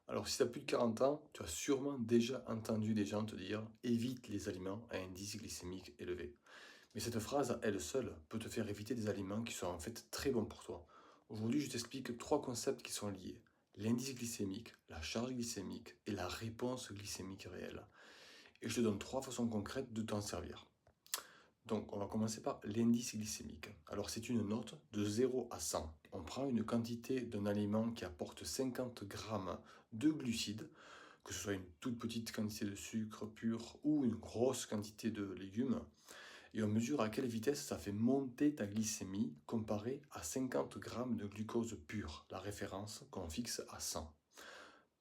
Alors, si tu as plus de 40 ans, tu as sûrement déjà entendu des gens te dire évite les aliments à indice glycémique élevé. Mais cette phrase, à elle seule, peut te faire éviter des aliments qui sont en fait très bons pour toi. Aujourd'hui, je t'explique trois concepts qui sont liés: l'indice glycémique, la charge glycémique et la réponse glycémique réelle. Et je te donne trois façons concrètes de t'en servir. Donc, on va commencer par l'indice glycémique. Alors, c'est une note de 0 à 100. On prend une quantité d'un aliment qui apporte 50 grammes de glucides, que ce soit une toute petite quantité de sucre pur ou une grosse quantité de légumes, et on mesure à quelle vitesse ça fait monter ta glycémie comparé à 50 grammes de glucose pure, la référence qu'on fixe à 100.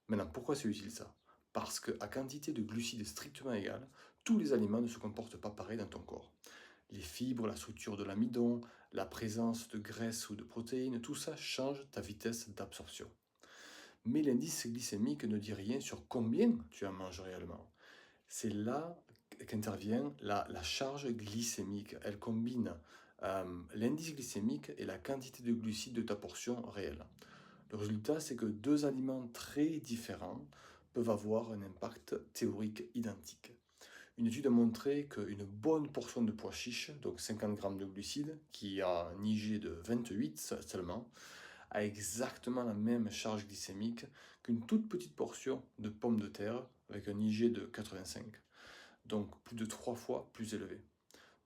Maintenant, pourquoi c'est utile ça? Parce qu'à quantité de glucides strictement égale, tous les aliments ne se comportent pas pareil dans ton corps. Les fibres, la structure de l'amidon, la présence de graisse ou de protéines, tout ça change ta vitesse d'absorption. Mais l'indice glycémique ne dit rien sur combien tu en manges réellement. C'est là qu'intervient la charge glycémique. Elle combine l'indice glycémique et la quantité de glucides de ta portion réelle. Le résultat, c'est que deux aliments très différents peuvent avoir un impact théorique identique. Une étude a montré qu'une bonne portion de pois chiches, donc 50 grammes de glucides, qui a un IG de 28 seulement, a exactement la même charge glycémique qu'une toute petite portion de pommes de terre avec un IG de 85, donc plus de 3 fois plus élevé.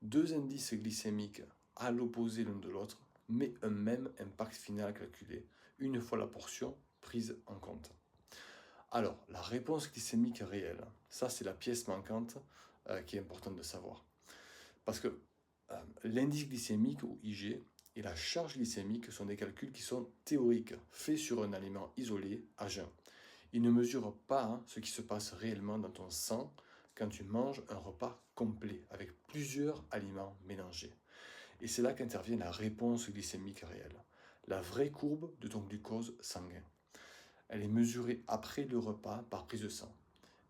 Deux indices glycémiques à l'opposé l'un de l'autre, mais un même impact final calculé, une fois la portion prise en compte. Alors, la réponse glycémique réelle, ça c'est la pièce manquante qui est importante de savoir. Parce que l'indice glycémique ou IG et la charge glycémique sont des calculs qui sont théoriques, faits sur un aliment isolé à jeun. Ils ne mesurent pas ce qui se passe réellement dans ton sang quand tu manges un repas complet avec plusieurs aliments mélangés. Et c'est là qu'intervient la réponse glycémique réelle, la vraie courbe de ton glucose sanguin. Elle est mesurée après le repas par prise de sang.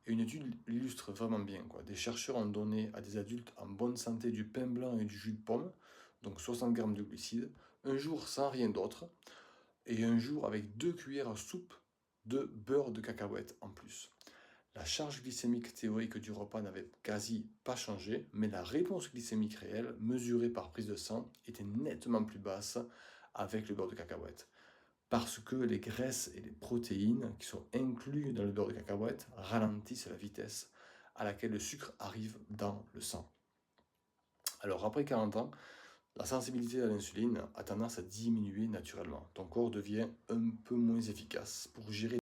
Et une étude l'illustre vraiment bien. Des chercheurs ont donné à des adultes en bonne santé du pain blanc et du jus de pomme, donc 60 grammes de glucides, un jour sans rien d'autre, et un jour avec 2 cuillères à soupe de beurre de cacahuète en plus. La charge glycémique théorique du repas n'avait quasi pas changé, mais la réponse glycémique réelle, mesurée par prise de sang, était nettement plus basse avec le beurre de cacahuète. Parce que les graisses et les protéines qui sont inclus dans le beurre de cacahuète ralentissent la vitesse à laquelle le sucre arrive dans le sang. Alors après 40 ans, la sensibilité à l'insuline a tendance à diminuer naturellement. Ton corps devient un peu moins efficace pour gérer